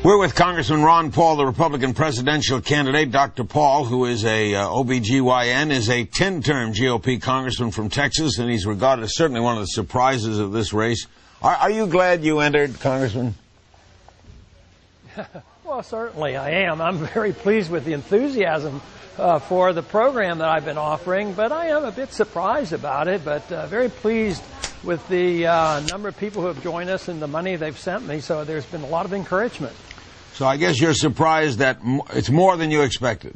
We're with Congressman Ron Paul, the Republican presidential candidate. Dr. Paul, who is a OBGYN, is a 10-term GOP congressman from Texas, and he's regarded as certainly one of the surprises of this race. Are you glad you entered, Congressman? Well, certainly I am. I'm very pleased with the enthusiasm for the program that I've been offering, but I am a bit surprised about it, but very pleased with the number of people who have joined us and the money they've sent me, so there's been a lot of encouragement. So I guess you're surprised that it's more than you expected.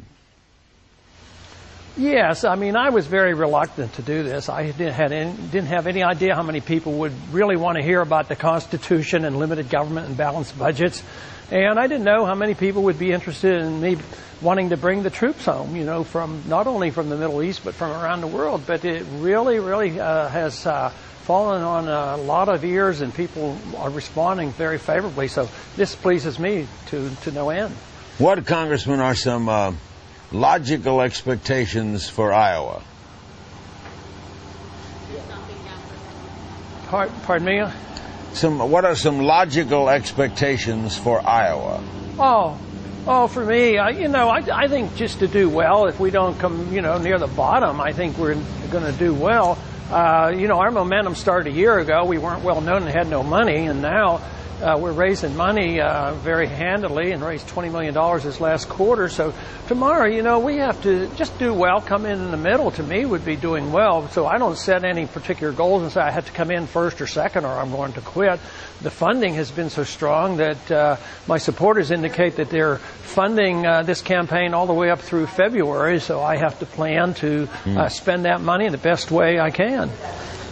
Yes, I mean, I was very reluctant to do this. I didn't have any idea how many people would really want to hear about the Constitution and limited government and balanced budgets. And I didn't know how many people would be interested in me wanting to bring the troops home, you know, from not only from the Middle East, but from around the world. But it really has fallen on a lot of ears, and people are responding very favorably. So this pleases me to no end. What, Congressman, are some logical expectations for Iowa? Pardon me? What are some logical expectations for Iowa? Oh, for me, I think just to do well. If we don't come, near the bottom, I think we're going to do well. Our momentum started a year ago. We weren't well known and had no money, and now we're raising money very handily and raised $20 million this last quarter. So tomorrow, we have to just do well. Come in the middle, to me, would be doing well. So I don't set any particular goals and say I have to come in first or second or I'm going to quit. The funding has been so strong that my supporters indicate that they're funding this campaign all the way up through February. So I have to plan to spend that money in the best way I can.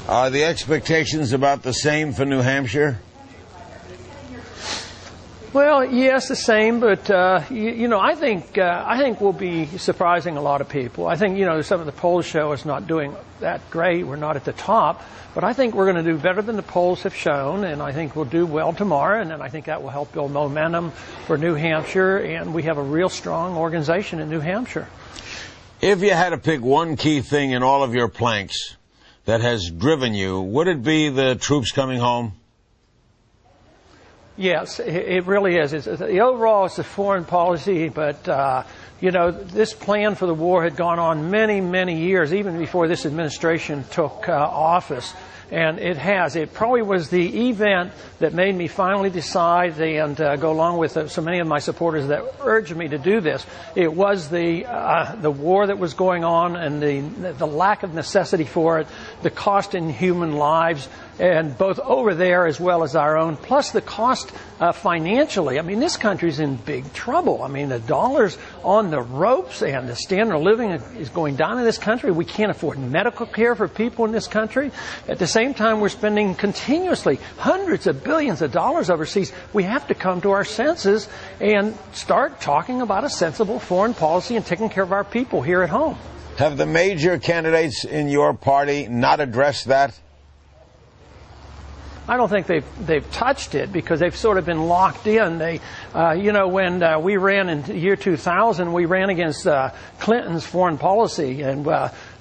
Are the expectations about the same for New Hampshire? Well, yes, the same, but I think we'll be surprising a lot of people. I think some of the polls show us not doing that great. We're not at the top, but I think we're going to do better than the polls have shown, and I think we'll do well tomorrow, and then I think that will help build momentum for New Hampshire, and we have a real strong organization in New Hampshire. If you had to pick one key thing in all of your planks that has driven you, would it be the troops coming home? Yes, it really is. The overall, it's the foreign policy, but, this plan for the war had gone on many, many years, even before this administration took office. And it has. It probably was the event that made me finally decide and go along with so many of my supporters that urged me to do this. It was the war that was going on and the lack of necessity for it, the cost in human lives, and both over there as well as our own, plus the cost financially. I mean, this country's in big trouble. I mean, the dollar's on the ropes and the standard of living is going down in this country. We can't afford medical care for people in this country. At the same time, we're spending continuously hundreds of billions of dollars overseas. We have to come to our senses and start talking about a sensible foreign policy and taking care of our people here at home. Have the major candidates in your party not addressed that? I don't think they've touched it because they've sort of been locked in. They, when we ran in the year 2000, we ran against Clinton's foreign policy, and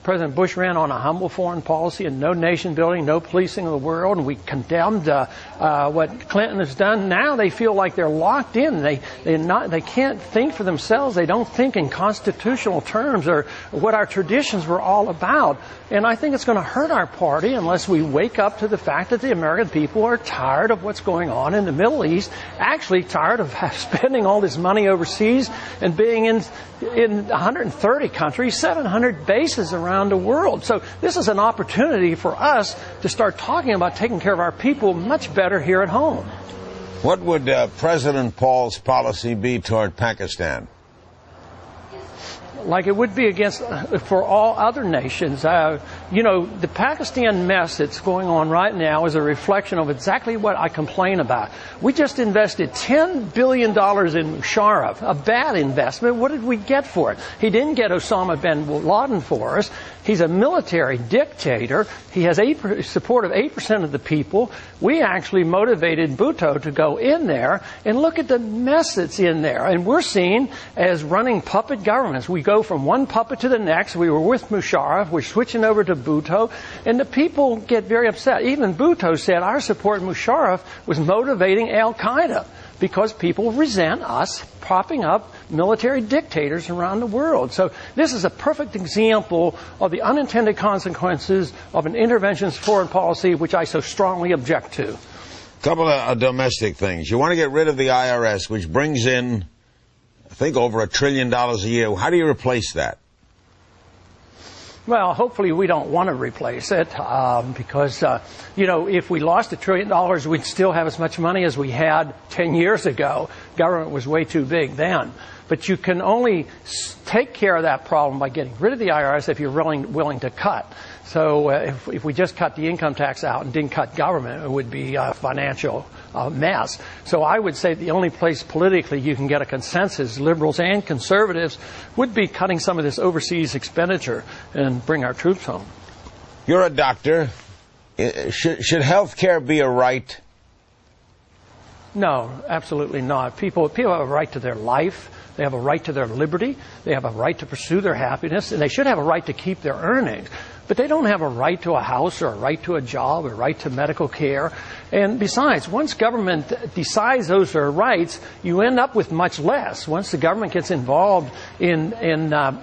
President Bush ran on a humble foreign policy and no nation building, no policing of the world, and we condemned what Clinton has done. Now they feel like they're locked in. They can't think for themselves. They don't think in constitutional terms or what our traditions were all about. And I think it's going to hurt our party unless we wake up to the fact that the American people are tired of what's going on in the Middle East, actually tired of spending all this money overseas and being in 130 countries, 700 bases around the world. So this is an opportunity for us to start talking about taking care of our people much better here at home. What would President Paul's policy be toward Pakistan? Like it would be against for all other nations. The Pakistan mess that's going on right now is a reflection of exactly what I complain about. We just invested $10 billion in Musharraf, a bad investment. What did we get for it? He didn't get Osama bin Laden for us. He's a military dictator. He has support of 8% of the people. We actually motivated Bhutto to go in there and look at the mess that's in there. And we're seen as running puppet governments. We go from one puppet to the next. We were with Musharraf. We're switching over to Bhutto. And the people get very upset. Even Bhutto said our support in Musharraf was motivating al-Qaeda. because people resent us propping up military dictators around the world. So this is a perfect example of the unintended consequences of an interventionist foreign policy, which I so strongly object to. A couple of domestic things. You want to get rid of the IRS, which brings in, I think, over $1 trillion a year. How do you replace that? Well, hopefully we don't want to replace it because, if we lost $1 trillion, we'd still have as much money as we had 10 years ago. Government was way too big then. But you can only take care of that problem by getting rid of the IRS if you're willing to cut. So if we just cut the income tax out and didn't cut government, it would be a financial mess. So I would say the only place politically you can get a consensus, liberals and conservatives, would be cutting some of this overseas expenditure and bring our troops home. You're a doctor. Should health care be a right? No, absolutely not. People have a right to their life. They have a right to their liberty. They have a right to pursue their happiness. And they should have a right to keep their earnings. But they don't have a right to a house or a right to a job or a right to medical care. And besides, once government decides those are rights, you end up with much less. Once the government gets involved in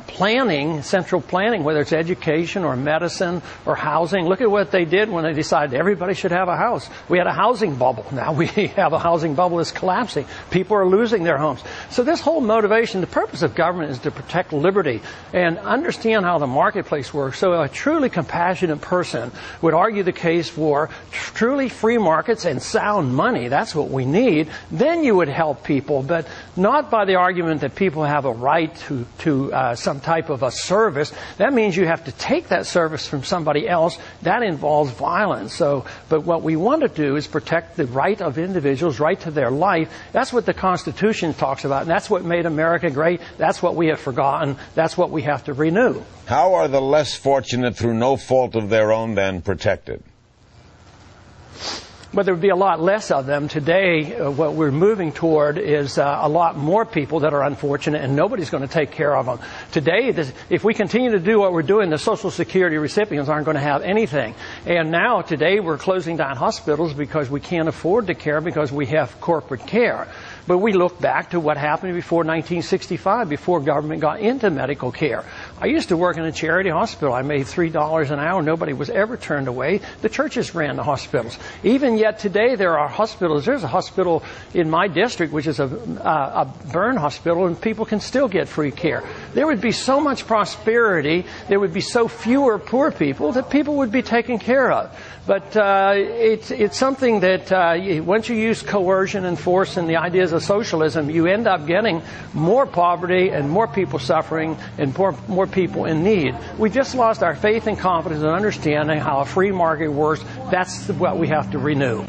planning, central planning, whether it's education or medicine or housing, look at what they did when they decided everybody should have a house. We had a housing bubble. Now we have a housing bubble that's collapsing. People are losing their homes. So this whole motivation, the purpose of government is to protect liberty and understand how the marketplace works. So a truly compassionate person would argue the case for truly free markets and sound money. That's what we need. Then you would help people, but not by the argument that people have a right to some type of a service. That means you have to take that service from somebody else. That involves violence. But what we want to do is protect the right of individuals, right to their life. That's what the Constitution talks about, and that's what made America great. That's what we have forgotten. That's what we have to renew. How are the less fortunate, through no fault of their own, then protected? But there would be a lot less of them. Today, what we're moving toward is a lot more people that are unfortunate, and nobody's going to take care of them. Today, if we continue to do what we're doing, the Social Security recipients aren't going to have anything. And now, today, we're closing down hospitals because we can't afford to care because we have corporate care. But we look back to what happened before 1965, before government got into medical care. I used to work in a charity hospital. I made $3 an hour. Nobody was ever turned away. The churches ran the hospitals. Even yet today, there are hospitals. There's a hospital in my district, which is a burn hospital, and people can still get free care. There would be so much prosperity. There would be so fewer poor people that people would be taken care of. But it's something that once you use coercion and force and the ideas of socialism, you end up getting more poverty and more people suffering and more people in need. We just lost our faith and confidence and understanding how a free market works. That's what we have to renew.